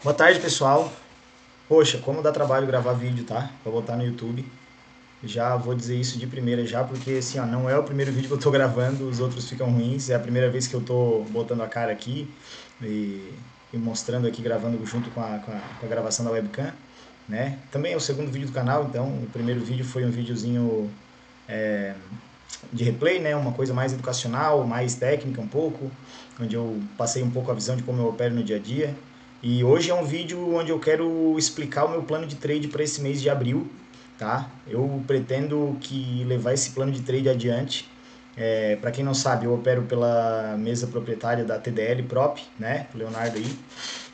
Boa tarde, pessoal. Poxa, como dá trabalho gravar vídeo, tá? Pra botar no YouTube. Já vou dizer isso de primeira já, porque assim, ó, não é o primeiro vídeo que eu tô gravando, os outros ficam ruins. É a primeira vez que eu tô botando a cara aqui e, e mostrando aqui, gravando junto com a gravação da webcam, né? Também é o segundo vídeo do canal, então o primeiro vídeo foi um videozinho de replay, né? Uma coisa mais educacional, mais técnica um pouco, onde eu passei um pouco a visão de como eu opero no dia a dia. E hoje é um vídeo onde eu quero explicar o meu plano de trade para esse mês de abril, tá? Eu pretendo que levar esse plano de trade adiante. Para quem não sabe, eu opero pela mesa proprietária da TDL Prop, né? O Leonardo aí.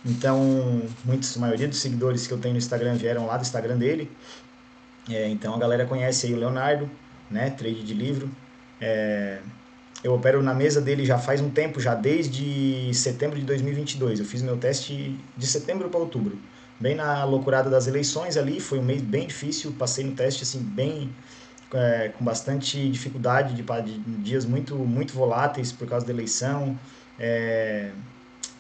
Então, a maioria dos seguidores que eu tenho no Instagram vieram lá do Instagram dele. Então a galera conhece aí o Leonardo, né? Trade de livro. É, eu opero na mesa dele já faz um tempo, já desde setembro de 2022. Eu fiz meu teste de setembro para outubro, bem na loucurada das eleições ali. Foi um mês bem difícil, passei no teste assim bem com bastante dificuldade, de dias muito voláteis por causa da eleição. É,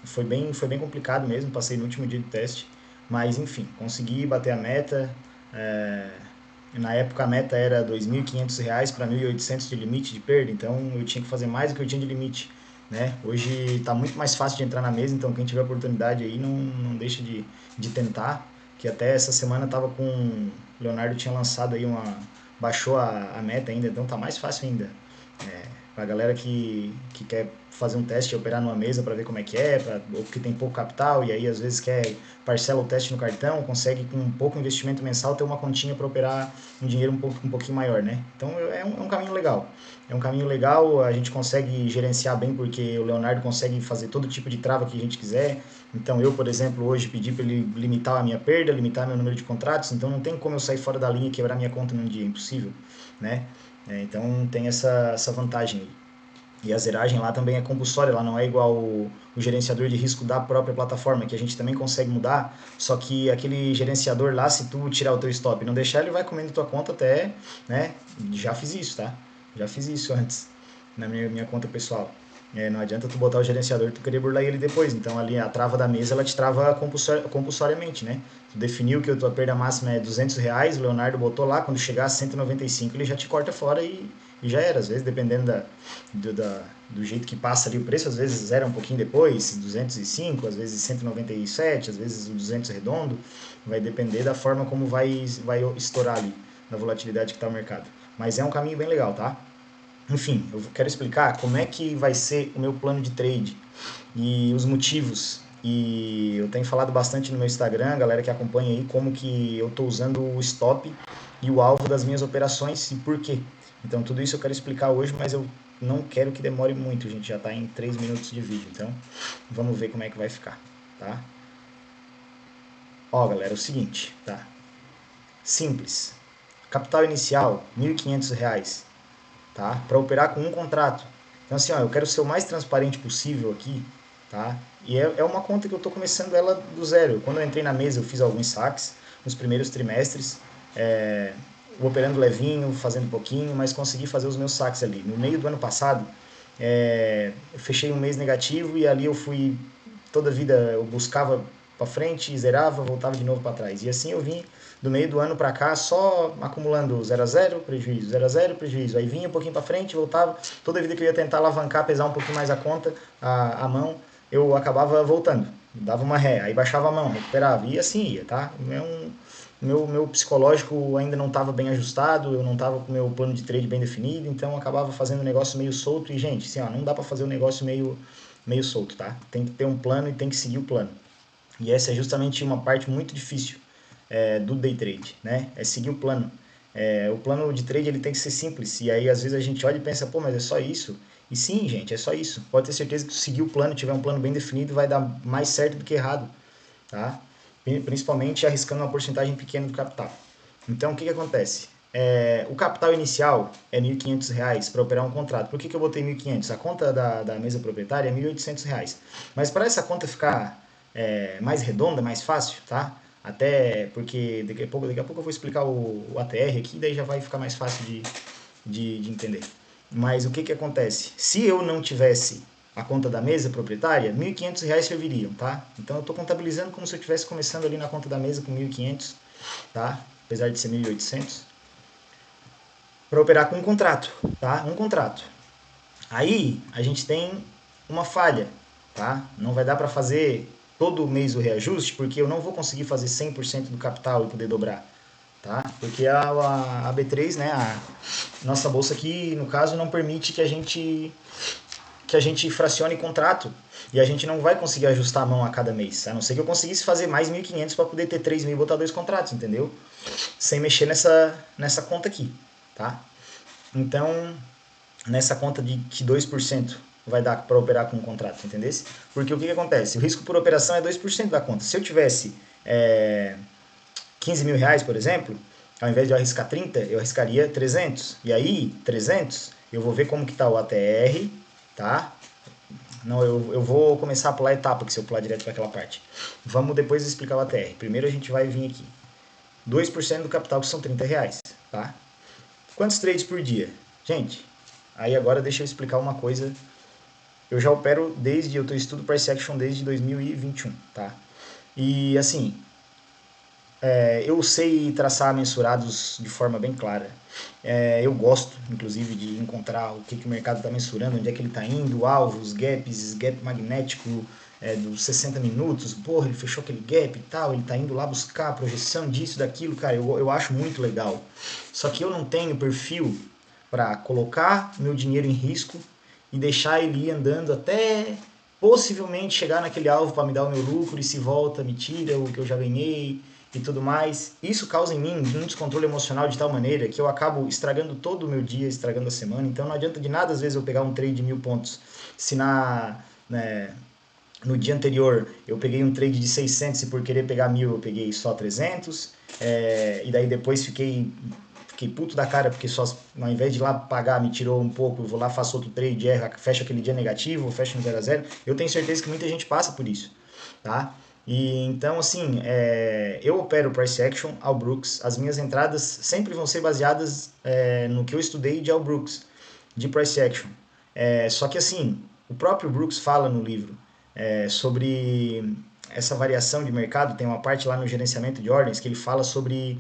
foi bem complicado mesmo, passei no último dia de teste, mas enfim, consegui bater a meta. É, Na época a meta era R$ 2.500 para 1.800 de limite de perda, então eu tinha que fazer mais do que eu tinha de limite. Né? Hoje está muito mais fácil de entrar na mesa, então quem tiver oportunidade aí não deixa de tentar, que até essa semana estava com... O Leonardo tinha lançado aí baixou a meta ainda, então tá mais fácil ainda. Pra galera que quer fazer um teste e operar numa mesa para ver como é que é, ou que tem pouco capital e aí às vezes quer parcela o teste no cartão, consegue com um pouco investimento mensal ter uma continha para operar um dinheiro um pouquinho maior, né? Então é um caminho legal. É um caminho legal, a gente consegue gerenciar bem porque o Leonardo consegue fazer todo tipo de trava que a gente quiser. Então eu, por exemplo, hoje pedi para ele limitar a minha perda, limitar meu número de contratos, então não tem como eu sair fora da linha e quebrar minha conta num dia, impossível, né? Então tem essa vantagem aí. E a zeragem lá também é compulsória, lá não é igual o gerenciador de risco da própria plataforma, que a gente também consegue mudar, só que aquele gerenciador lá, se tu tirar o teu stop e não deixar, ele vai comendo tua conta até, né? Já fiz isso, tá? Já fiz isso antes, na minha conta pessoal. Não adianta tu botar o gerenciador e tu querer burlar ele depois. Então ali a trava da mesa ela te trava compulsoriamente, né? Tu definiu que a tua perda máxima é R$ 200, o Leonardo botou lá, quando chegar a 195 ele já te corta fora e já era. Às vezes dependendo do jeito que passa ali o preço, às vezes zera um pouquinho depois, 205, às vezes 197, às vezes o 200 redondo, vai depender da forma como vai estourar ali, da volatilidade que está o mercado. Mas é um caminho bem legal, tá? Enfim, eu quero explicar como é que vai ser o meu plano de trade e os motivos. E eu tenho falado bastante no meu Instagram, galera que acompanha aí, como que eu estou usando o stop e o alvo das minhas operações e por quê. Então tudo isso eu quero explicar hoje, mas eu não quero que demore muito, a gente já está em 3 minutos de vídeo, então vamos ver como é que vai ficar, tá? Ó, galera, é o seguinte, tá? Simples. Capital inicial, R$ 1.500, tá? Para operar com um contrato. Então assim, ó, eu quero ser o mais transparente possível aqui, tá? E é uma conta que eu estou começando ela do zero. Quando eu entrei na mesa, eu fiz alguns saques nos primeiros trimestres, é, operando levinho, fazendo pouquinho, mas consegui fazer os meus saques ali. No meio do ano passado, eu fechei um mês negativo e ali eu fui toda a vida eu buscava para frente, zerava, voltava de novo para trás. E assim eu vim do meio do ano para cá só acumulando 0 a 0, prejuízo, 0 a 0, prejuízo. Aí vinha um pouquinho para frente, voltava. Toda a vida que eu ia tentar alavancar, pesar um pouquinho mais a conta, a mão, eu acabava voltando. Dava uma ré, aí baixava a mão, recuperava. E assim ia, tá? Meu psicológico ainda não estava bem ajustado, eu não estava com o meu plano de trade bem definido, então eu acabava fazendo o negócio meio solto. E, gente, assim, ó, não dá para fazer o negócio meio solto, tá? Tem que ter um plano e tem que seguir o plano. E essa é justamente uma parte muito difícil do day trade, né? É seguir o plano. O plano de trade ele tem que ser simples. E aí às vezes a gente olha e pensa, pô, mas é só isso? E sim, gente, é só isso. Pode ter certeza que se seguir o plano, tiver um plano bem definido, vai dar mais certo do que errado, tá? Principalmente arriscando uma porcentagem pequena do capital. Então, o que acontece? O capital inicial é R$ 1.500 para operar um contrato. Por que eu botei 1.500? A conta da mesa proprietária é R$ 1.800. Mas para essa conta ficar mais redonda, mais fácil, tá? Até porque daqui a pouco eu vou explicar o ATR aqui, daí já vai ficar mais fácil de entender. Mas o que acontece? Se eu não tivesse a conta da mesa proprietária, R$ 1.500 serviriam, tá? Então eu estou contabilizando como se eu estivesse começando ali na conta da mesa com 1.500, tá? Apesar de ser 1.800, para operar com um contrato, tá? Um contrato. Aí a gente tem uma falha, tá? Não vai dar para fazer todo mês o reajuste, porque eu não vou conseguir fazer 100% do capital e poder dobrar, tá? Porque a B3, né, a nossa bolsa aqui, no caso, não permite que a gente fracione contrato e a gente não vai conseguir ajustar a mão a cada mês, a não ser que eu conseguisse fazer mais 1.500 para poder ter 3.000 e botar 2 contratos, entendeu? Sem mexer nessa conta aqui, tá? Então, nessa conta de que 2% vai dar para operar com um contrato, entendeu? Porque o que acontece? O risco por operação é 2% da conta. Se eu tivesse 15 mil reais, por exemplo, ao invés de eu arriscar 30, eu arriscaria 300. E aí, 300, eu vou ver como que está o ATR, tá? Não, eu vou começar a pular etapa, que se eu pular direto para aquela parte. Vamos depois explicar o ATR. Primeiro a gente vai vir aqui. 2% do capital, que são 30 reais, tá? Quantos trades por dia? Gente, aí agora deixa eu explicar uma coisa. Eu já opero eu estudo Price Action desde 2021, tá? E assim, eu sei traçar mensurados de forma bem clara. Eu gosto, inclusive, de encontrar o que o mercado está mensurando, onde é que ele está indo, alvos, gaps, gap magnético dos 60 minutos. Porra, ele fechou aquele gap e tal, ele está indo lá buscar a projeção disso, daquilo. Cara, eu acho muito legal. Só que eu não tenho perfil para colocar meu dinheiro em risco e deixar ele ir andando até possivelmente chegar naquele alvo para me dar o meu lucro e se volta, me tira o que eu já ganhei e tudo mais. Isso causa em mim um descontrole emocional de tal maneira que eu acabo estragando todo o meu dia, estragando a semana. Então não adianta de nada às vezes eu pegar um trade de 1.000 pontos se no dia anterior eu peguei um trade de 600 e por querer pegar 1.000 eu peguei só 300, e daí depois fiquei puto da cara porque só ao invés de ir lá pagar me tirou um pouco, eu vou lá, faço outro trade, erro, fecho aquele dia negativo, fecho no 0 a 0. Eu tenho certeza que muita gente passa por isso, tá? E então assim, eu opero Price Action, Al Brooks, as minhas entradas sempre vão ser baseadas no que eu estudei de Al Brooks, de Price Action. Só que assim, o próprio Brooks fala no livro sobre essa variação de mercado, tem uma parte lá no gerenciamento de ordens que ele fala sobre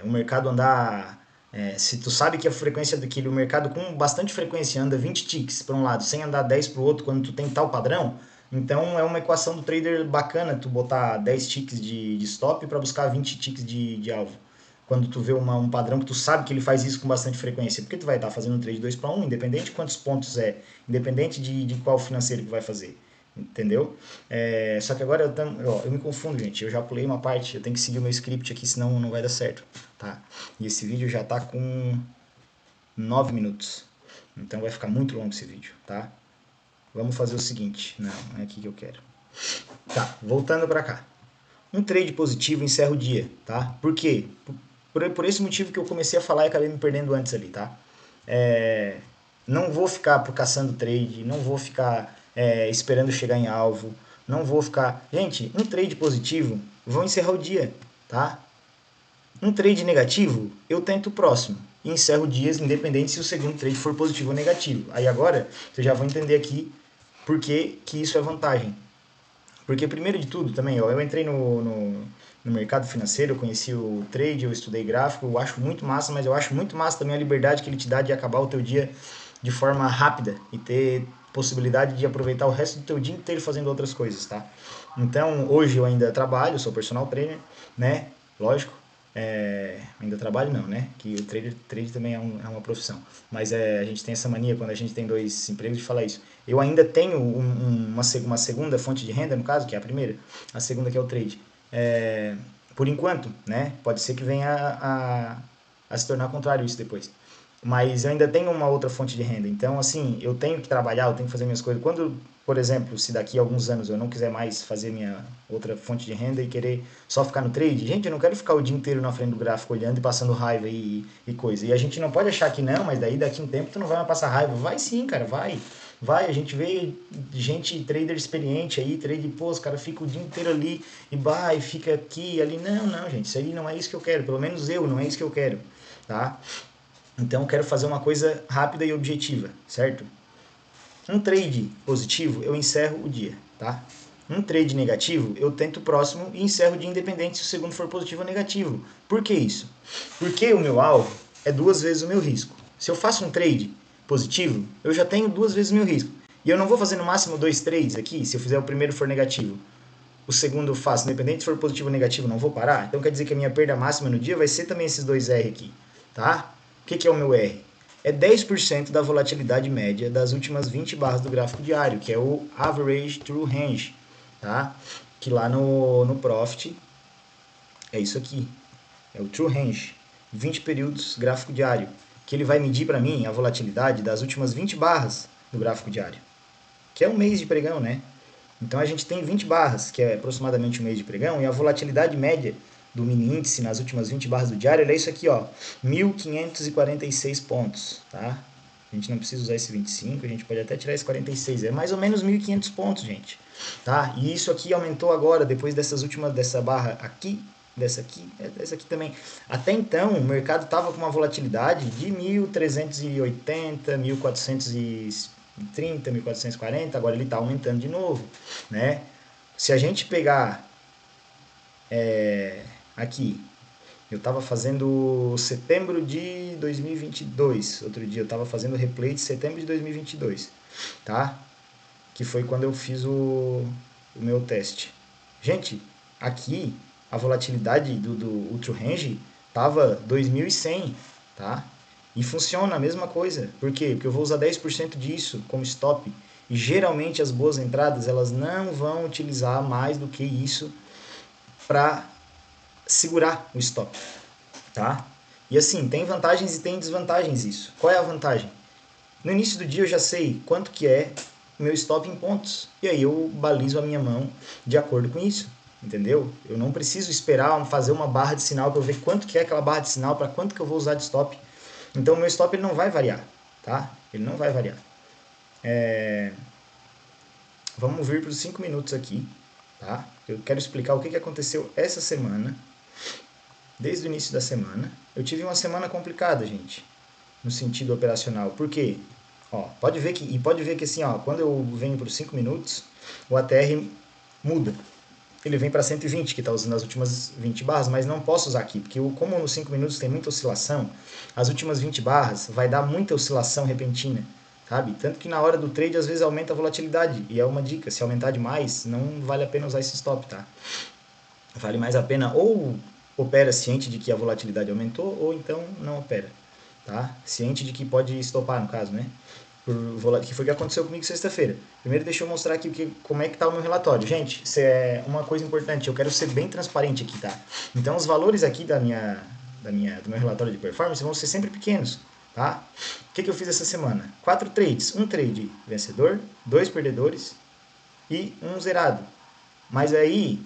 o mercado andar. Se tu sabe que a frequência daquele, o mercado com bastante frequência anda 20 ticks para um lado, sem andar 10 para o outro, quando tu tem tal padrão, então é uma equação do trader bacana tu botar 10 ticks de stop para buscar 20 ticks de alvo. Quando tu vê um padrão que tu sabe que ele faz isso com bastante frequência, porque tu vai estar fazendo um trade 2 para 1, independente de quantos pontos independente de qual financeiro que vai fazer. Entendeu? Só que agora eu me confundo, gente. Eu já pulei uma parte, eu tenho que seguir o meu script aqui, senão não vai dar certo, tá? E esse vídeo já tá com 9 minutos. Então vai ficar muito longo esse vídeo, tá? Vamos fazer o seguinte. Não é aqui que eu quero. Tá, voltando pra cá. Um trade positivo encerra o dia, tá? Por quê? Por esse motivo que eu comecei a falar e acabei me perdendo antes ali, tá? Não vou ficar caçando trade, não vou ficar esperando chegar em alvo, não vou ficar... Gente, um trade positivo, vou encerrar o dia, tá? Um trade negativo, eu tento o próximo e encerro o dia, independente se o segundo trade for positivo ou negativo. Aí agora, vocês já vão entender aqui por que isso é vantagem. Porque primeiro de tudo também, eu entrei no mercado financeiro, eu conheci o trade, eu estudei gráfico, eu acho muito massa, mas eu acho muito massa também a liberdade que ele te dá de acabar o teu dia de forma rápida e ter possibilidade de aproveitar o resto do teu dia inteiro fazendo outras coisas, tá? Então, hoje eu ainda trabalho, sou personal trainer, né? Lógico. Ainda trabalho não, né? Que o trade também é uma profissão. Mas a gente tem essa mania, quando a gente tem 2 empregos, de falar isso. Eu ainda tenho uma segunda fonte de renda, no caso, que é a primeira. A segunda que é o trade. Por enquanto, né? Pode ser que venha a se tornar contrário isso depois. Mas eu ainda tenho uma outra fonte de renda. Então, assim, eu tenho que trabalhar, eu tenho que fazer minhas coisas. Quando, por exemplo, se daqui a alguns anos eu não quiser mais fazer minha outra fonte de renda e querer só ficar no trade, gente, eu não quero ficar o dia inteiro na frente do gráfico olhando e passando raiva e coisa. E a gente não pode achar que não, mas daí daqui a um tempo tu não vai mais passar raiva. Vai sim, cara, vai. Vai, a gente vê gente, trader experiente aí, trade, pô, os caras ficam o dia inteiro ali e fica aqui e ali. Não, não, gente, isso aí não é isso que eu quero. Pelo menos eu, não é isso que eu quero, tá? Então eu quero fazer uma coisa rápida e objetiva, certo? Um trade positivo, eu encerro o dia, tá? Um trade negativo, eu tento o próximo e encerro o dia independente se o segundo for positivo ou negativo. Por que isso? Porque o meu alvo é 2 vezes o meu risco. Se eu faço um trade positivo, eu já tenho 2 vezes o meu risco. E eu não vou fazer no máximo 2 trades aqui, se eu fizer o primeiro for negativo. O segundo eu faço, independente se for positivo ou negativo, não vou parar. Então quer dizer que a minha perda máxima no dia vai ser também esses 2 R aqui, tá? O que é o meu R? É 10% da volatilidade média das últimas 20 barras do gráfico diário, que é o Average True Range, tá? Que lá no Profit é isso aqui, é o True Range, 20 períodos gráfico diário, que ele vai medir para mim a volatilidade das últimas 20 barras do gráfico diário, que é um mês de pregão, né? Então a gente tem 20 barras, que é aproximadamente um mês de pregão, e a volatilidade média do mini índice nas últimas 20 barras do diário é isso aqui, ó, 1.546 pontos, tá? A gente não precisa usar esse 25, a gente pode até tirar esse 46, é mais ou menos 1.500 pontos, gente, tá? E isso aqui aumentou agora, depois dessa barra aqui, dessa aqui também. Até então, o mercado estava com uma volatilidade de 1.380, 1.430, 1.440, agora ele está aumentando de novo, né? Se a gente pegar aqui, eu estava fazendo setembro de 2022, outro dia eu estava fazendo o replay de setembro de 2022, tá? Que foi quando eu fiz o meu teste. Gente, aqui a volatilidade do Ultra Range tava 2100, tá? E funciona a mesma coisa. Por quê? Porque eu vou usar 10% disso como stop. E geralmente as boas entradas, elas não vão utilizar mais do que isso para segurar o stop, tá? E assim, tem vantagens e tem desvantagens isso. Qual é a vantagem? No início do dia eu já sei quanto que é o meu stop em pontos. E aí eu balizo a minha mão de acordo com isso. Entendeu? Eu não preciso esperar fazer uma barra de sinal para eu ver quanto que é aquela barra de sinal, para quanto que eu vou usar de stop. Então o meu stop ele não vai variar, tá? Ele não vai variar. Vamos vir para os 5 minutos aqui, tá? Eu quero explicar o que aconteceu essa semana. Desde o início da semana. Eu tive uma semana complicada, gente, no sentido operacional. Por quê? Ó, pode ver que assim, ó, quando eu venho para os 5 minutos, o ATR muda. Ele vem para 120, que está usando as últimas 20 barras, mas não posso usar aqui, porque como nos 5 minutos tem muita oscilação, as últimas 20 barras vai dar muita oscilação repentina, sabe? Tanto que na hora do trade às vezes aumenta a volatilidade, e é uma dica, se aumentar demais, não vale a pena usar esse stop, tá? Vale mais a pena ou opera ciente de que a volatilidade aumentou, ou então não opera, tá? Ciente de que pode estopar, no caso, né? Que foi o que aconteceu comigo sexta-feira. Primeiro deixa eu mostrar aqui como é que está o meu relatório. Gente, isso é uma coisa importante, eu quero ser bem transparente aqui, tá? Então os valores aqui do meu relatório de performance vão ser sempre pequenos, tá? O que eu fiz essa semana? 4 trades, um trade vencedor, 2 perdedores e um zerado. Mas aí,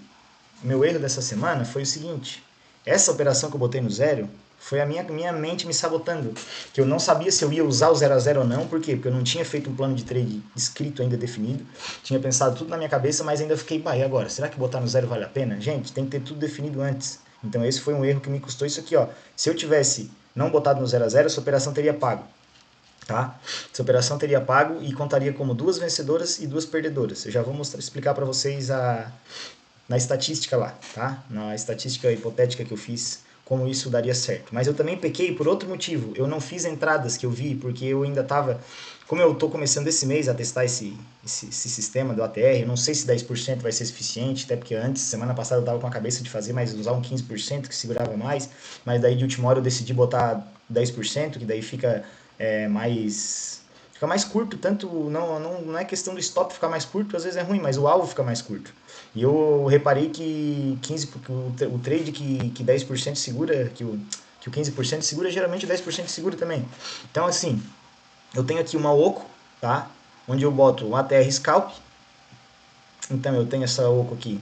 meu erro dessa semana foi o seguinte, essa operação que eu botei no zero foi a minha mente me sabotando, que eu não sabia se eu ia usar o 0 a 0 ou não. Por quê? Porque eu não tinha feito um plano de trade escrito ainda definido, tinha pensado tudo na minha cabeça, mas ainda fiquei, e agora? Será que botar no zero vale a pena? Gente, tem que ter tudo definido antes. Então esse foi um erro que me custou isso aqui, ó. Se eu tivesse não botado no 0 a 0, essa operação teria pago, tá? Essa operação teria pago e contaria como 2 vencedoras e 2 perdedoras. Eu já vou explicar para vocês na estatística lá, tá? Na estatística hipotética que eu fiz, como isso daria certo. Mas eu também pequei por outro motivo. Eu não fiz entradas que eu vi, porque eu ainda estava... Como eu estou começando esse mês a testar esse sistema do ATR, eu não sei se 10% vai ser suficiente, até porque antes, semana passada, eu estava com a cabeça de fazer, mas usar um 15% que segurava mais, mas daí de última hora eu decidi botar 10%, que daí fica mais curto, tanto não é questão do stop ficar mais curto, às vezes é ruim, mas o alvo fica mais curto. E eu reparei que o trade que 10% segura, que o 15% segura, geralmente o 10% segura também. Então assim, eu tenho aqui uma OCO, tá? Onde eu boto um ATR Scalp. Então eu tenho essa OCO aqui,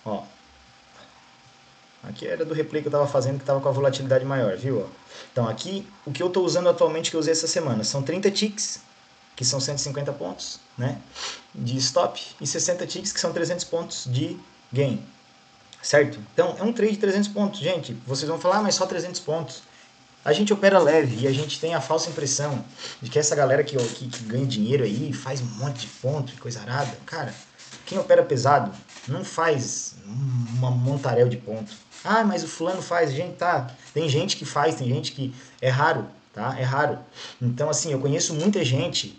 ó. Aqui era do replay que eu estava fazendo, que estava com a volatilidade maior, viu? Então aqui, o que eu estou usando atualmente, que eu usei essa semana, são 30 ticks, que são 150 pontos, né, de stop, e 60 ticks, que são 300 pontos de gain, certo? Então, é um trade de 300 pontos, gente. Vocês vão falar, mas só 300 pontos. a gente opera leve e a gente tem a falsa impressão de que essa galera que ganha dinheiro aí, faz um monte de ponto e coisa arada. Cara, quem opera pesado não faz uma montaréu de ponto. Ah, mas o fulano faz, gente, tá. Tem gente que faz, tem gente que é raro, tá? É raro. Então, assim, eu conheço muita gente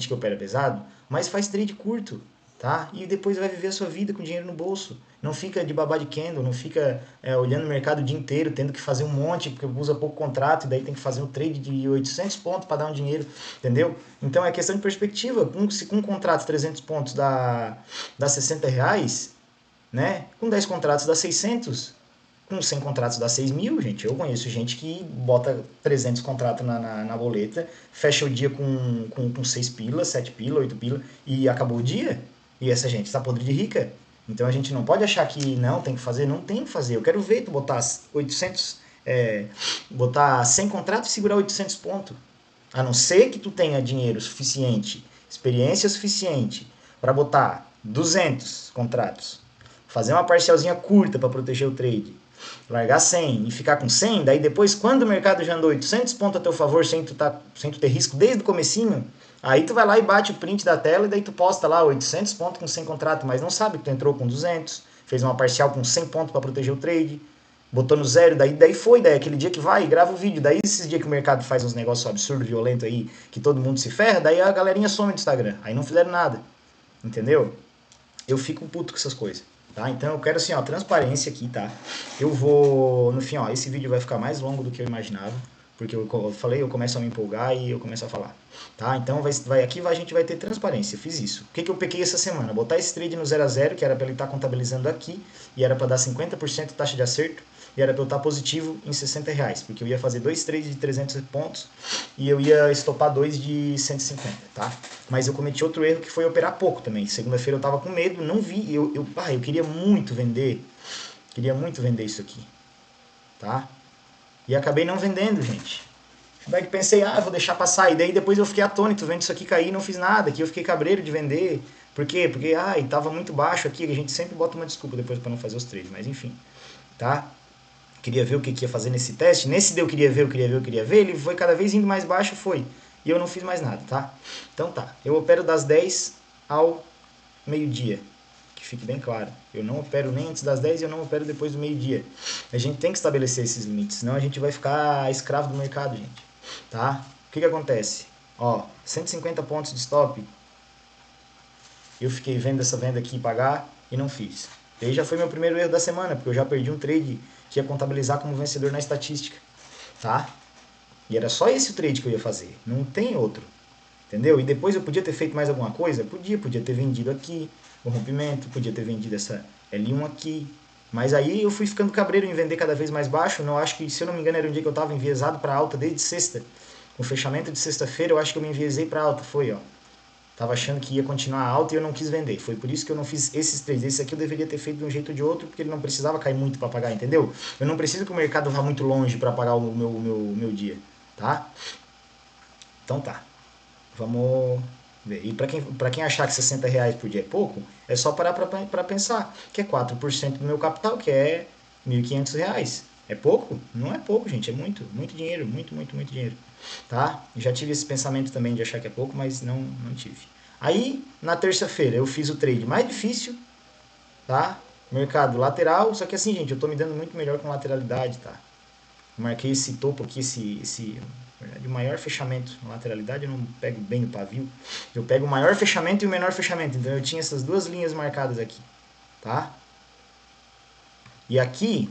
que opera pesado, mas faz trade curto, tá? E depois vai viver a sua vida com dinheiro no bolso. Não fica de babá de candle, não fica olhando o mercado o dia inteiro, tendo que fazer um monte, porque usa pouco contrato, e daí tem que fazer um trade de 800 pontos para dar um dinheiro, entendeu? Então é questão de perspectiva. Se com um contrato de 300 pontos dá 60 reais, né? Com 10 contratos dá 600, com 100 contratos dá 6 mil, gente. Eu conheço gente que bota 300 contratos na boleta, fecha o dia com 6 pila, 7 pila, 8 pila, e acabou o dia. E essa gente está podre de rica. Então a gente não pode achar que não tem que fazer, não tem que fazer. Eu quero ver tu botar 800, botar 100 contratos e segurar 800 pontos. A não ser que tu tenha dinheiro suficiente, experiência suficiente para botar 200 contratos, fazer uma parcialzinha curta para proteger o trade, largar 100 e ficar com 100, daí depois, quando o mercado já andou 800 pontos a teu favor, sem tu ter risco desde o comecinho, aí tu vai lá e bate o print da tela e daí tu posta lá 800 pontos com 100 contratos, mas não sabe que tu entrou com 200, fez uma parcial com 100 pontos para proteger o trade, botou no zero, daí foi, daí aquele dia que vai, grava o vídeo, daí esses dias que o mercado faz uns negócios absurdos, violentos aí, que todo mundo se ferra, daí a galerinha some do Instagram, aí não fizeram nada, entendeu? Eu fico puto com essas coisas. Tá? Então eu quero assim, ó, transparência aqui, tá? Eu vou, no fim, ó, esse vídeo vai ficar mais longo do que eu imaginava, porque eu falei, eu começo a me empolgar e eu começo a falar, tá? Então aqui a gente vai ter transparência, eu fiz isso. O que eu peguei essa semana? Botar esse trade no 0 a 0, que era para ele estar contabilizando aqui, e era para dar 50% taxa de acerto, e era para eu estar positivo em 60 reais, porque eu ia fazer 2 trades de 300 pontos e eu ia estopar 2 de 150, tá? Mas eu cometi outro erro que foi operar pouco também. Segunda-feira eu tava com medo, não vi, eu queria muito vender isso aqui, tá? E acabei não vendendo, gente. Daí pensei, vou deixar passar, e daí depois eu fiquei atônito vendo isso aqui cair e não fiz nada, que eu fiquei cabreiro de vender. Por quê? Porque, tava muito baixo aqui, a gente sempre bota uma desculpa depois para não fazer os trades, mas enfim, tá? Queria ver o que ia fazer nesse teste. Nesse eu queria ver, ele foi cada vez indo mais baixo, foi. E eu não fiz mais nada, tá? Então tá, eu opero das 10 ao meio-dia, que fique bem claro. Eu não opero nem antes das 10 e eu não opero depois do meio-dia. A gente tem que estabelecer esses limites, senão a gente vai ficar escravo do mercado, gente. Tá? O que acontece? Ó, 150 pontos de stop. Eu fiquei vendo essa venda aqui pagar e não fiz. E aí já foi meu primeiro erro da semana, porque eu já perdi um trade que ia contabilizar como vencedor na estatística, tá? E era só esse o trade que eu ia fazer, não tem outro, entendeu? E depois eu podia ter feito mais alguma coisa? Podia ter vendido aqui o rompimento, podia ter vendido essa L1 aqui, mas aí eu fui ficando cabreiro em vender cada vez mais baixo. Não, acho que, se eu não me engano, era um dia que eu estava enviesado para alta desde sexta. Com o fechamento de sexta-feira, eu acho que eu me enviesei para alta, foi, ó. Tava achando que ia continuar alta e eu não quis vender. Foi por isso que eu não fiz esses três. Esse aqui eu deveria ter feito de um jeito ou de outro, porque ele não precisava cair muito para pagar, entendeu? Eu não preciso que o mercado vá muito longe para pagar o meu dia, tá? Então tá. Vamos ver. E para quem achar que 60 reais por dia é pouco, é só parar para pensar que é 4% do meu capital, que é 1.500 reais. É pouco? Não é pouco, gente. É muito, muito dinheiro. Muito, muito, muito dinheiro. Tá? Já tive esse pensamento também de achar que é pouco, mas não tive. Aí, na terça-feira, eu fiz o trade mais difícil, tá? Mercado lateral, só que assim, gente, eu tô me dando muito melhor com lateralidade, tá? Eu marquei esse topo aqui, na verdade, o maior fechamento. Na lateralidade eu não pego bem no pavio. Eu pego o maior fechamento e o menor fechamento. Então eu tinha essas duas linhas marcadas aqui, tá? E aqui,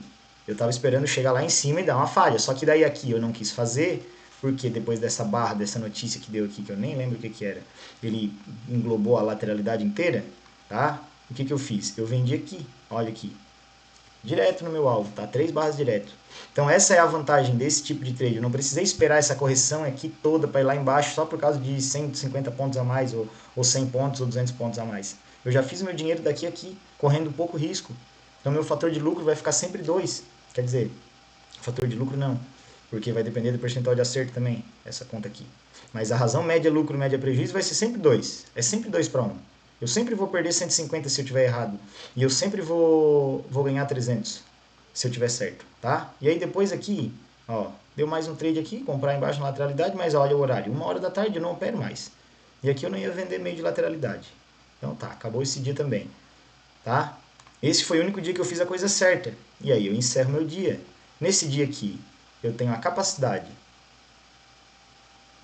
eu tava esperando chegar lá em cima e dar uma falha. Só que daí aqui eu não quis fazer, porque depois dessa barra, dessa notícia que deu aqui, que eu nem lembro o que era, ele englobou a lateralidade inteira, tá? O que eu fiz? Eu vendi aqui, olha aqui, direto no meu alvo, tá? 3 barras direto. Então essa é a vantagem desse tipo de trade. Eu não precisei esperar essa correção aqui toda para ir lá embaixo só por causa de 150 pontos a mais, ou 100 pontos, ou 200 pontos a mais. Eu já fiz meu dinheiro daqui a aqui, correndo pouco risco. Então meu fator de lucro vai ficar sempre 2. Quer dizer, fator de lucro não, porque vai depender do percentual de acerto também, essa conta aqui. Mas a razão média lucro, média prejuízo vai ser sempre 2. É sempre 2 para 1. Eu sempre vou perder 150 se eu tiver errado. E eu sempre vou ganhar 300 se eu tiver certo, tá? E aí depois aqui, ó, Deu mais um trade aqui, comprar embaixo na lateralidade, mas olha o horário, 1 hora da tarde eu não opero mais. E aqui eu não ia vender meio de lateralidade. Então tá, acabou esse dia também, tá? Esse foi o único dia que eu fiz a coisa certa. E aí eu encerro meu dia. Nesse dia aqui, eu tenho a capacidade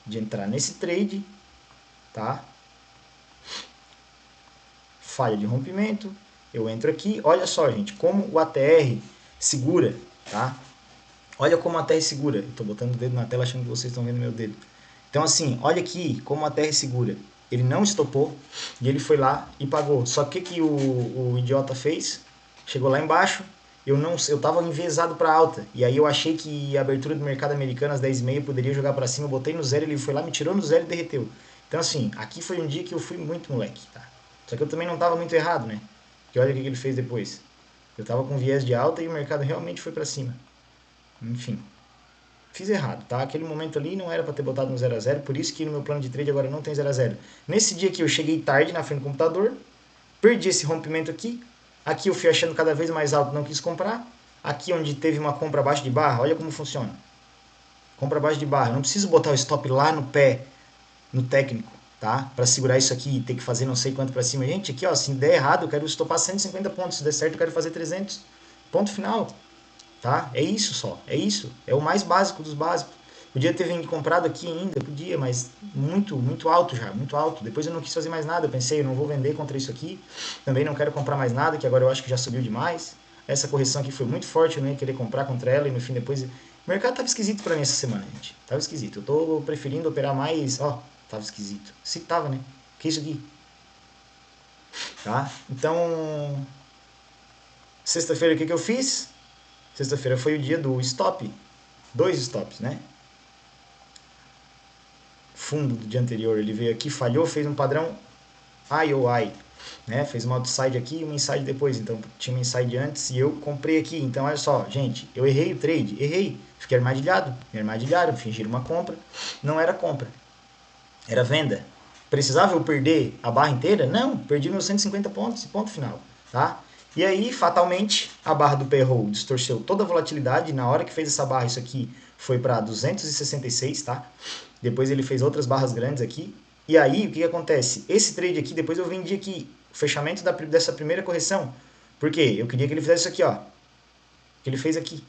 de entrar nesse trade, tá? Falha de rompimento, eu entro aqui, olha só, gente, como o ATR segura, tá? Olha como a ATR segura. Eu tô botando o dedo na tela achando que vocês estão vendo meu dedo. Então assim, olha aqui como a ATR segura. Ele não estopou e ele foi lá e pagou. Só que o que o idiota fez? Chegou lá embaixo, eu tava enviesado para alta. E aí eu achei que a abertura do mercado americano às 10h30 poderia jogar para cima, eu botei no zero, ele foi lá, me tirou no zero e derreteu. Então assim, aqui foi um dia que eu fui muito moleque, tá? Só que eu também não tava muito errado, né? Porque olha o que ele fez depois. Eu tava com viés de alta e o mercado realmente foi para cima. Enfim, fiz errado, tá? Aquele momento ali não era para ter botado no 0 a 0, por isso que no meu plano de trade agora não tem 0 a 0. Nesse dia aqui eu cheguei tarde na frente do computador, perdi esse rompimento aqui, aqui eu fui achando cada vez mais alto, não quis comprar, aqui onde teve uma compra abaixo de barra, olha como funciona. Compra abaixo de barra, eu não preciso botar o stop lá no pé, no técnico, tá? Para segurar isso aqui e ter que fazer não sei quanto para cima. Gente, aqui ó, se der errado eu quero estopar 150 pontos, se der certo eu quero fazer 300. Ponto final. Tá? É isso só, é isso. É o mais básico dos básicos. Podia ter vindo comprado aqui ainda, podia, mas muito alto já, muito alto. Depois eu não quis fazer mais nada, eu pensei, eu não vou vender contra isso aqui. Também não quero comprar mais nada, que agora eu acho que já subiu demais. Essa correção aqui foi muito forte, eu não ia querer comprar contra ela e no fim depois... O mercado tava esquisito pra mim essa semana, gente. Tava esquisito. Eu tô preferindo operar mais... Ó, tava esquisito. Se tava, né? Que isso aqui? Tá? Então... Sexta-feira o que eu fiz? Sexta-feira foi o dia do stop. 2 stops, né? Fundo do dia anterior, ele veio aqui, falhou, fez um padrão IOI, né? Fez uma outside aqui e uma inside depois, então tinha uma inside antes e eu comprei aqui. Então olha só, gente, eu errei o trade, errei, fiquei armadilhado, me armadilharam, fingiram uma compra, não era compra, era venda. Precisava eu perder a barra inteira? Não, perdi meus 150 pontos e ponto final, tá? E aí, fatalmente, a barra do payroll distorceu toda a volatilidade. Na hora que fez essa barra, isso aqui foi para 266, tá? Depois ele fez outras barras grandes aqui. E aí, o que acontece? Esse trade aqui, depois eu vendi aqui, o fechamento dessa primeira correção. Por quê? Eu queria que ele fizesse isso aqui, ó. Que ele fez aqui,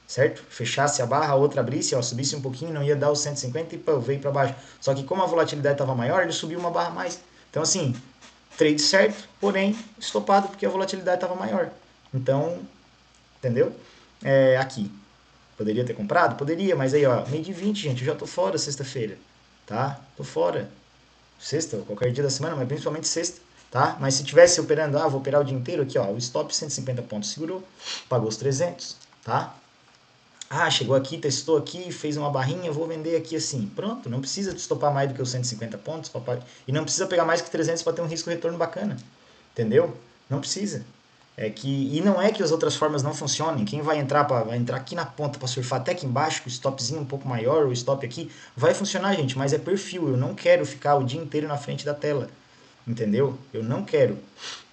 certo? Fechasse a barra, a outra abrisse, ó, subisse um pouquinho, não ia dar os 150 e pô, veio para baixo. Só que como a volatilidade estava maior, ele subiu uma barra a mais. Então, assim, trade certo, porém estopado porque a volatilidade estava maior. Então, entendeu? Aqui. Poderia ter comprado? Poderia, mas aí, ó, meio de 20, gente, eu já tô fora sexta-feira, tá? Tô fora. Sexta, ou qualquer dia da semana, mas principalmente sexta, tá? Mas se tivesse operando, vou operar o dia inteiro aqui, ó, o stop 150 pontos segurou, pagou os 300, tá? Chegou aqui, testou aqui, fez uma barrinha, vou vender aqui assim. Pronto, não precisa estopar mais do que os 150 pontos, papai. E não precisa pegar mais que 300 para ter um risco-retorno bacana. Entendeu? Não precisa. E não é que as outras formas não funcionem. Quem vai entrar aqui na ponta para surfar até aqui embaixo, com o stopzinho um pouco maior, o stop aqui, vai funcionar, gente, mas é perfil. Eu não quero ficar o dia inteiro na frente da tela. Entendeu? Eu não quero.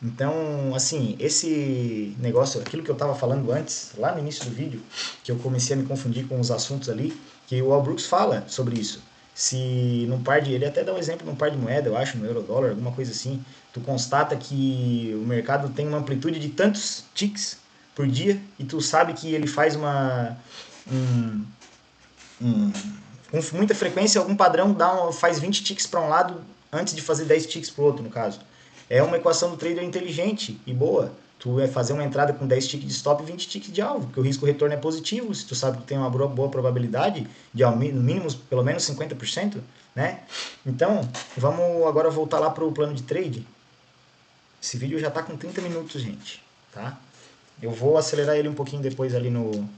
Então, assim, esse negócio, aquilo que eu estava falando antes, lá no início do vídeo, que eu comecei a me confundir com os assuntos ali, que o Al Brooks fala sobre isso. Se num par de, ele até dá um exemplo num par de moeda, eu acho, no euro-dólar, alguma coisa assim, tu constata que o mercado tem uma amplitude de tantos ticks por dia e tu sabe que ele faz com muita frequência, algum padrão faz 20 ticks para um lado antes de fazer 10 ticks para o outro, no caso. É uma equação do trader inteligente e boa. Tu vai fazer uma entrada com 10 ticks de stop e 20 ticks de alvo, porque o risco-retorno é positivo, se tu sabe que tem uma boa probabilidade de, no mínimo, pelo menos 50%, né? Então, vamos agora voltar lá para o plano de trade. Esse vídeo já está com 30 minutos, gente, tá? Eu vou acelerar ele um pouquinho depois ali no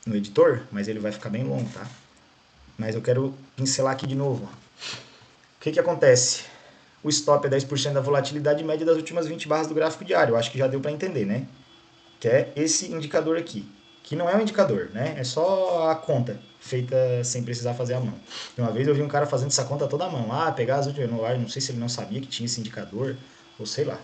editor, mas ele vai ficar bem longo, tá? Mas eu quero pincelar aqui de novo. O que acontece? O stop é 10% da volatilidade média das últimas 20 barras do gráfico diário. Eu acho que já deu para entender, né? Que é esse indicador aqui. Que não é um indicador, né? É só a conta feita sem precisar fazer a mão. Uma vez eu vi um cara fazendo essa conta toda à mão. Pegar as últimas... Não sei se ele não sabia que tinha esse indicador. ou sei lá,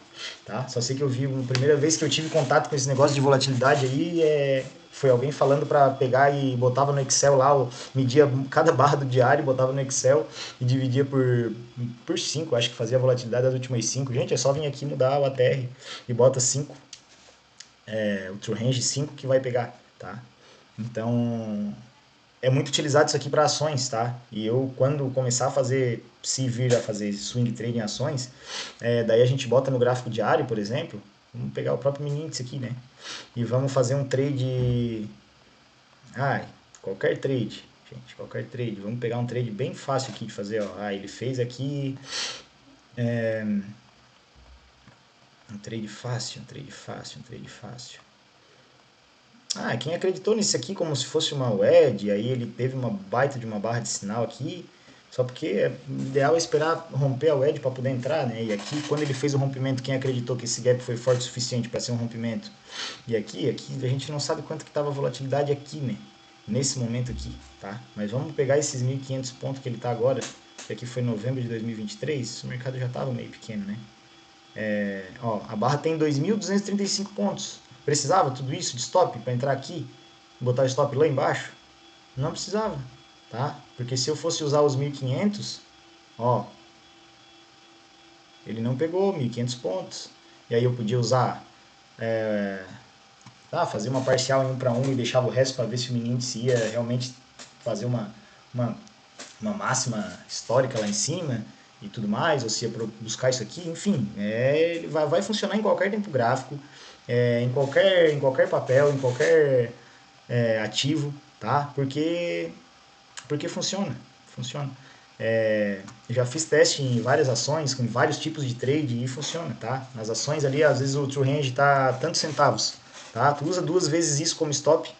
tá? Só sei que eu vi, a primeira vez que eu tive contato com esse negócio de volatilidade aí, foi alguém falando para pegar e botava no Excel lá, media cada barra do diário, botava no Excel e dividia por 5, acho que fazia a volatilidade das últimas 5. Gente, é só vir aqui mudar o ATR e bota 5, o True Range 5 que vai pegar, tá? Então, é muito utilizado isso aqui para ações, tá? E eu, quando começar a fazer, se vir a fazer swing trade em ações, daí a gente bota no gráfico diário, por exemplo, vamos pegar o próprio mini índice aqui, né? E vamos fazer um trade, ai, qualquer trade, gente, qualquer trade. Vamos pegar um trade bem fácil aqui de fazer, ó. Ah, ele fez aqui um trade fácil, um trade fácil, um trade fácil. Ah, quem acreditou nisso aqui como se fosse uma WED, aí ele teve uma baita de uma barra de sinal aqui, só porque o ideal é esperar romper a WED para poder entrar, né? E aqui, quando ele fez o rompimento, quem acreditou que esse gap foi forte o suficiente para ser um rompimento? E aqui a gente não sabe quanto que estava a volatilidade aqui, né? Nesse momento aqui, tá? Mas vamos pegar esses 1.500 pontos que ele está agora, que aqui foi novembro de 2023, o mercado já estava meio pequeno, né? Ó, a barra tem 2.235 pontos. Precisava tudo isso de stop para entrar aqui, botar o stop lá embaixo? Não precisava, tá? Porque se eu fosse usar os 1.500, ó, ele não pegou 1.500 pontos. E aí eu podia usar, fazer uma parcial em 1 para 1 e deixava o resto para ver se o menino se ia realmente fazer uma, uma máxima histórica lá em cima e tudo mais, ou se ia buscar isso aqui, enfim, ele vai funcionar em qualquer tempo gráfico, em qualquer papel, em qualquer ativo, tá? Porque funciona, funciona. Já fiz teste em várias ações, com vários tipos de trade e funciona, tá? Nas ações ali, às vezes o true range tá tantos centavos, tá? Tu usa 2 vezes isso como stop,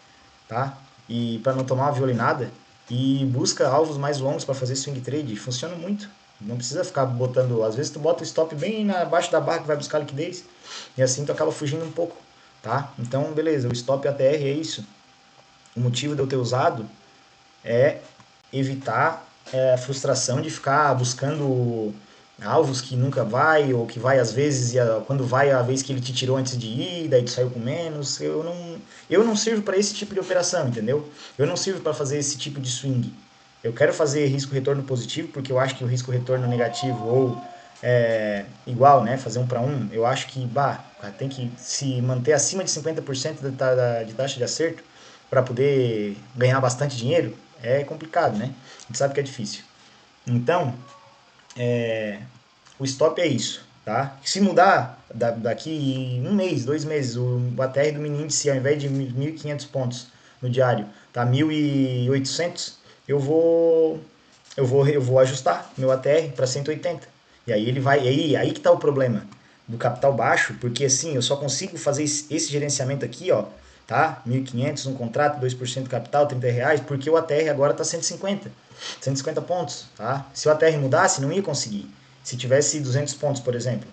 tá? E para não tomar uma violinada e busca alvos mais longos para fazer swing trade, funciona muito. Não precisa ficar botando, às vezes tu bota o stop bem abaixo da barra que vai buscar liquidez e assim tu acaba fugindo um pouco, tá? Então, beleza, o stop ATR é isso. O motivo de eu ter usado é evitar a frustração de ficar buscando alvos que nunca vai, ou que vai às vezes, e quando vai a vez que ele te tirou antes de ir, daí tu saiu com menos. Eu não sirvo para esse tipo de operação, entendeu? Eu não sirvo para fazer esse tipo de swing. Eu quero fazer risco-retorno positivo, porque eu acho que o risco-retorno negativo ou igual, né, fazer 1 para 1, eu acho que tem que se manter acima de 50% de taxa de acerto para poder ganhar bastante dinheiro. É complicado, né? A gente sabe que é difícil. Então, o stop é isso, tá? Se mudar daqui em 1 mês, 2 meses, o ATR do mini índice, ao invés de 1.500 pontos no diário, tá 1.800, eu vou ajustar meu ATR para 180. E aí ele vai, aí que tá o problema do capital baixo, porque assim, eu só consigo fazer esse gerenciamento aqui, ó, tá? 1.500 um contrato, 2% capital, R$ 30, porque o ATR agora tá 150 pontos, tá? Se o ATR mudasse, não ia conseguir. Se tivesse 200 pontos, por exemplo,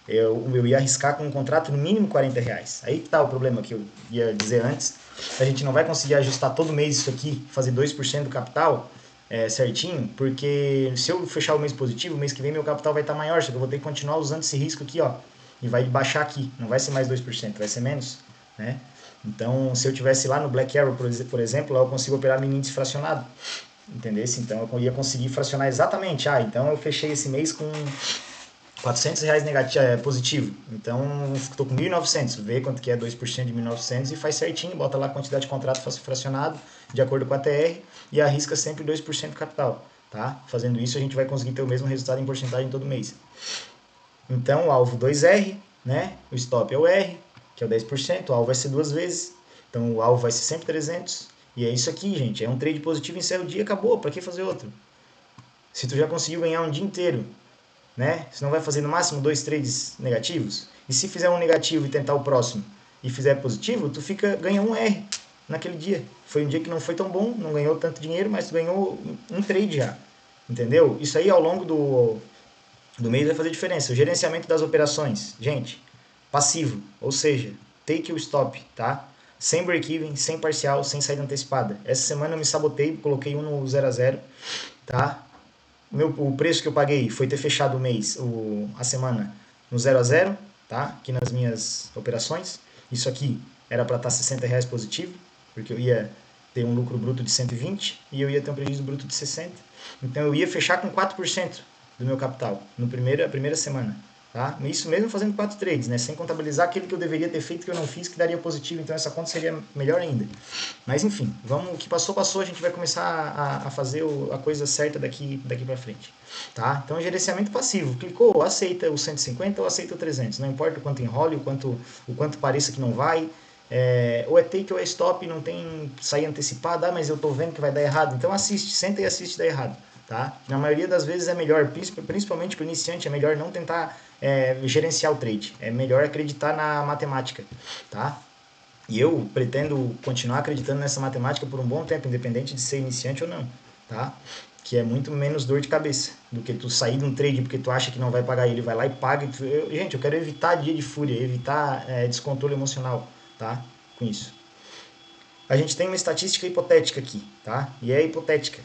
eu ia arriscar com um contrato no mínimo R$ 40. Aí que tá o problema que eu ia dizer antes. A gente não vai conseguir ajustar todo mês isso aqui, fazer 2% do capital certinho, porque se eu fechar o mês positivo, o mês que vem meu capital vai estar maior, só que eu vou ter que continuar usando esse risco aqui, ó, e vai baixar aqui, não vai ser mais 2%, vai ser menos, né? Então, se eu tivesse lá no Black Arrow, por exemplo, lá eu consigo operar mini índice fracionado, entendesse? Então eu ia conseguir fracionar exatamente. Então eu fechei esse mês com R$ 400 negativo, positivo. Então estou com 1.900. Vê quanto que é 2% de 1.900 e faz certinho. Bota lá a quantidade de contrato fracionado de acordo com a TR e arrisca sempre 2% do capital. Tá? Fazendo isso a gente vai conseguir ter o mesmo resultado em porcentagem todo mês. Então o alvo 2R, né? O stop é o R, que é o 10%. O alvo vai ser 2 vezes. Então o alvo vai ser sempre 300. E é isso aqui, gente. É um trade positivo, encerra o dia, acabou. Para que fazer outro? Se tu já conseguiu ganhar um dia inteiro, né? Você não vai fazer no máximo 2 trades negativos? E se fizer um negativo e tentar o próximo e fizer positivo, tu ganha um R naquele dia. Foi um dia que não foi tão bom, não ganhou tanto dinheiro, mas tu ganhou um trade já. Entendeu? Isso aí ao longo do mês vai fazer diferença. O gerenciamento das operações, gente, passivo, ou seja, take o stop, tá? Sem break-even, sem parcial, sem saída antecipada. Essa semana eu me sabotei, coloquei um no 0 a 0, tá? O preço que eu paguei foi ter fechado o mês, a semana, no 0 a 0, tá? Aqui nas minhas operações. Isso aqui era para estar R$60 positivo, porque eu ia ter um lucro bruto de 120 e eu ia ter um prejuízo bruto de 60. Então eu ia fechar com 4% do meu capital na primeira semana. Tá? Isso mesmo fazendo 4 trades, né? Sem contabilizar aquele que eu deveria ter feito que eu não fiz, que daria positivo. Então essa conta seria melhor ainda. Mas enfim, vamos, o que passou, passou. A gente vai começar a fazer a coisa certa daqui para frente. Tá? Então gerenciamento passivo. Clicou, aceita o 150 ou aceita o 300. Não importa o quanto enrole, o quanto pareça que não vai. Ou é take ou é stop, não tem sair antecipado, mas eu tô vendo que vai dar errado. Então assiste, senta e assiste dar errado. Tá? Na maioria das vezes é melhor, principalmente para o iniciante, é melhor não tentar gerenciar o trade. É melhor acreditar na matemática. Tá? E eu pretendo continuar acreditando nessa matemática por um bom tempo, independente de ser iniciante ou não. Tá? Que é muito menos dor de cabeça do que tu sair de um trade porque tu acha que não vai pagar, ele vai lá e paga. Gente, eu quero evitar dia de fúria, evitar descontrole emocional, tá? Com isso. A gente tem uma estatística hipotética aqui, tá? E é hipotética.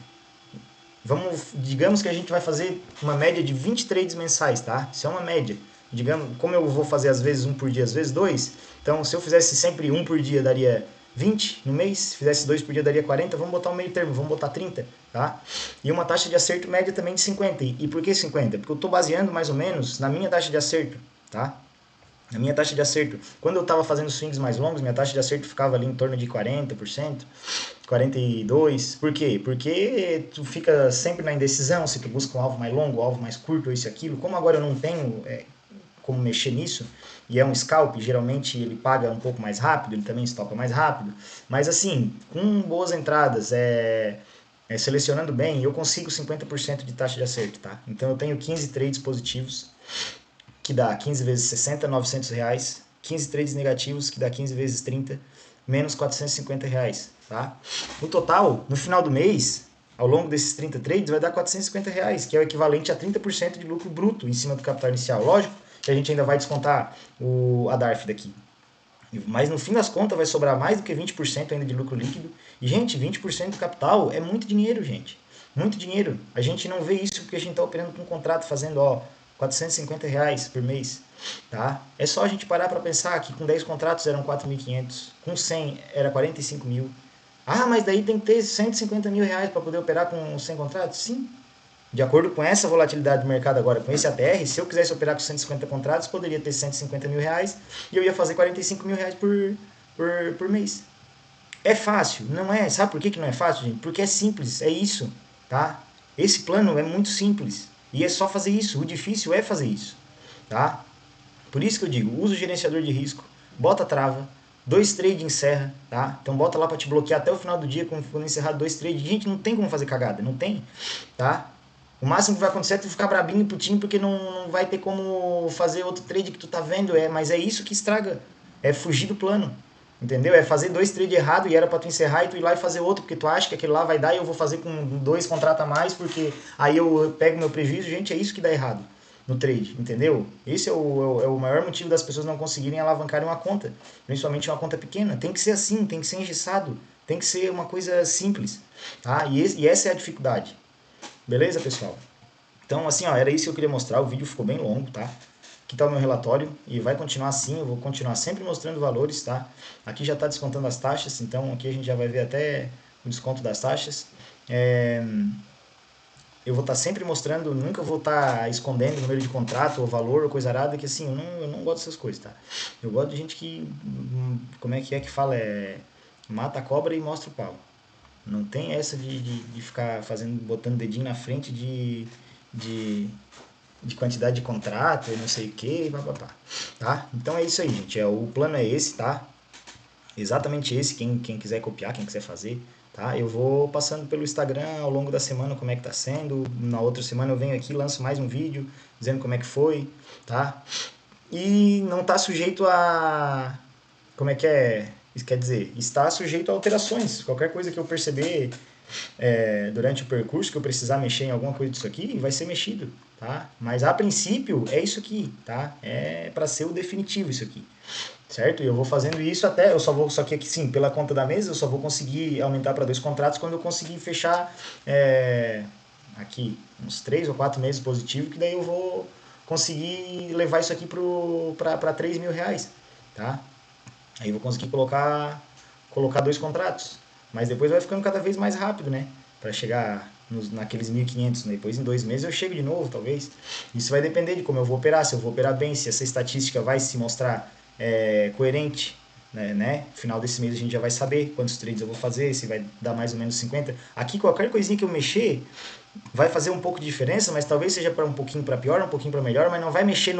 Digamos que a gente vai fazer uma média de 20 trades mensais, tá? Isso é uma média. Digamos, como eu vou fazer às vezes um por dia, às vezes dois, então se eu fizesse sempre um por dia daria 20 no mês, se fizesse dois por dia daria 40, vamos botar um meio termo, vamos botar 30, tá? E uma taxa de acerto média também de 50. E por que 50? Porque eu estou baseando mais ou menos na minha taxa de acerto, tá? A minha taxa de acerto, quando eu estava fazendo swings mais longos, minha taxa de acerto ficava ali em torno de 40%, 42%. Por quê? Porque tu fica sempre na indecisão se tu busca um alvo mais longo, um alvo mais curto, ou isso e aquilo. Como agora eu não tenho como mexer nisso, e é um scalp, geralmente ele paga um pouco mais rápido, ele também estopa mais rápido. Mas assim, com boas entradas, selecionando bem, eu consigo 50% de taxa de acerto, tá? Então eu tenho 15 trades positivos, que dá 15 vezes 60, R$900, 15 trades negativos, que dá 15 vezes 30, menos R$450, tá? No total, no final do mês, ao longo desses 30 trades, vai dar R$450, que é o equivalente a 30% de lucro bruto em cima do capital inicial. Lógico que a gente ainda vai descontar a DARF daqui. Mas no fim das contas vai sobrar mais do que 20% ainda de lucro líquido. E, gente, 20% do capital é muito dinheiro, gente. Muito dinheiro. A gente não vê isso porque a gente está operando com um contrato fazendo, R$450 por mês. Tá? É só a gente parar para pensar que com 10 contratos eram 4.500, com 100 era 45 mil. Ah, mas daí tem que ter 150 mil reais para poder operar com 100 contratos? Sim. De acordo com essa volatilidade do mercado agora, com esse ATR, se eu quisesse operar com 150 contratos, poderia ter 150 mil reais e eu ia fazer 45 mil reais por mês. É fácil? Não é. Sabe por que não é fácil, gente? Porque é simples, é isso, tá? Esse plano é muito simples e é só fazer isso. O difícil é fazer isso, tá? Por isso que eu digo, usa o gerenciador de risco, bota trava, 2 trades encerra, tá? Então bota lá para te bloquear até o final do dia quando encerrar 2 trades. Gente, não tem como fazer cagada, não tem, tá? O máximo que vai acontecer é tu ficar brabinho e putinho porque não vai ter como fazer outro trade que tu tá vendo, mas é isso que estraga, é fugir do plano, entendeu? É fazer 2 trades errados e era pra tu encerrar e tu ir lá e fazer outro, porque tu acha que aquele lá vai dar e eu vou fazer com 2 contratos a mais, porque aí eu pego meu prejuízo. Gente, é isso que dá errado no trade, entendeu? Esse é o maior motivo das pessoas não conseguirem alavancar uma conta, principalmente uma conta pequena. Tem que ser assim, tem que ser engessado, tem que ser uma coisa simples, tá? E essa é a dificuldade. Beleza, pessoal? Então, assim, era isso que eu queria mostrar. O vídeo ficou bem longo, tá? Aqui está o meu relatório e vai continuar assim. Eu vou continuar sempre mostrando valores, tá? Aqui já está descontando as taxas, então aqui a gente já vai ver até o desconto das taxas. Eu vou estar sempre mostrando, nunca vou estar escondendo o número de contrato ou valor ou coisa arada, que assim, eu não gosto dessas coisas, tá? Eu gosto de gente que, como é que fala? Mata a cobra e mostra o pau. Não tem essa de ficar botando dedinho na frente de, de quantidade de contrato e não sei o que, papapá. Tá? Então é isso aí, gente. O plano é esse, tá? Exatamente esse, quem quiser copiar, quem quiser fazer, tá? Eu vou passando pelo Instagram ao longo da semana como é que tá sendo. Na outra semana eu venho aqui, lanço mais um vídeo dizendo como é que foi, tá? E não tá sujeito a... Como é que é? Isso quer dizer, está sujeito a alterações. Qualquer coisa que eu perceber durante o percurso, que eu precisar mexer em alguma coisa disso aqui, vai ser mexido, tá? Mas a princípio é isso aqui, tá? É para ser o definitivo isso aqui, certo? E eu vou fazendo isso até, só que aqui sim, pela conta da mesa, eu só vou conseguir aumentar para 2 contratos quando eu conseguir fechar aqui uns 3 ou 4 meses positivo, que daí eu conseguir levar isso aqui para 3 mil reais, tá? Aí eu vou conseguir colocar 2 contratos, mas depois vai ficando cada vez mais rápido, né? Para chegar naqueles 1.500, né? Depois em 2 meses eu chego de novo, talvez. Isso vai depender de como eu vou operar, se eu vou operar bem, se essa estatística vai se mostrar coerente, né? No final desse mês a gente já vai saber quantos trades eu vou fazer, se vai dar mais ou menos 50. Aqui qualquer coisinha que eu mexer vai fazer um pouco de diferença, mas talvez seja para um pouquinho para pior, um pouquinho para melhor, mas não vai mexer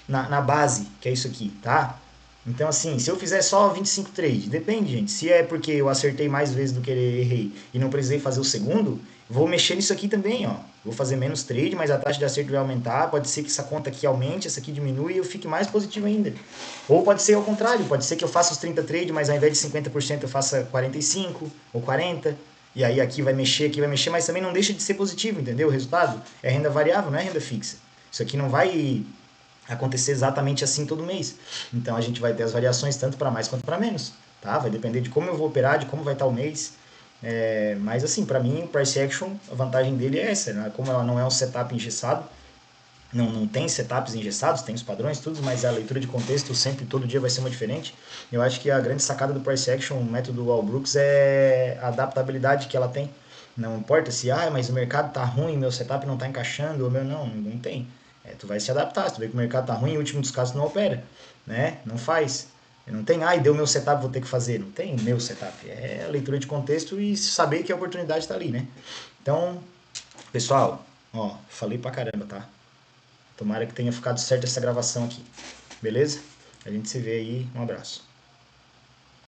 na base, que é isso aqui, tá? Então, assim, se eu fizer só 25 trades, depende, gente. Se é porque eu acertei mais vezes do que errei e não precisei fazer o segundo, vou mexer nisso aqui também, ó. Vou fazer menos trade, mas a taxa de acerto vai aumentar. Pode ser que essa conta aqui aumente, essa aqui diminui e eu fique mais positivo ainda. Ou pode ser ao contrário, pode ser que eu faça os 30 trades, mas ao invés de 50% eu faça 45 ou 40. E aí aqui vai mexer, mas também não deixa de ser positivo, entendeu? O resultado é renda variável, não é renda fixa. Isso aqui não vai acontecer exatamente assim todo mês. Então a gente vai ter as variações tanto para mais quanto para menos, tá? Vai depender de como eu vou operar, de como vai estar o mês. Mas assim, para mim, o price action, a vantagem dele é essa, né? Como ela não é um setup engessado, não tem setups engessados, tem os padrões, tudo, mas a leitura de contexto sempre, todo dia vai ser uma diferente. Eu acho que a grande sacada do price action, o método Walbrooks, é a adaptabilidade que ela tem. Não importa se, mas o mercado tá ruim, meu setup não tá encaixando, o meu não tem. Tu vai se adaptar, se tu vê que o mercado tá ruim, em último dos casos tu não opera, né? Não faz. Não tem, deu meu setup, vou ter que fazer. Não tem meu setup. É a leitura de contexto e saber que a oportunidade está ali, né? Então, pessoal, ó, falei pra caramba, tá? Tomara que tenha ficado certo essa gravação aqui. Beleza? A gente se vê aí. Um abraço.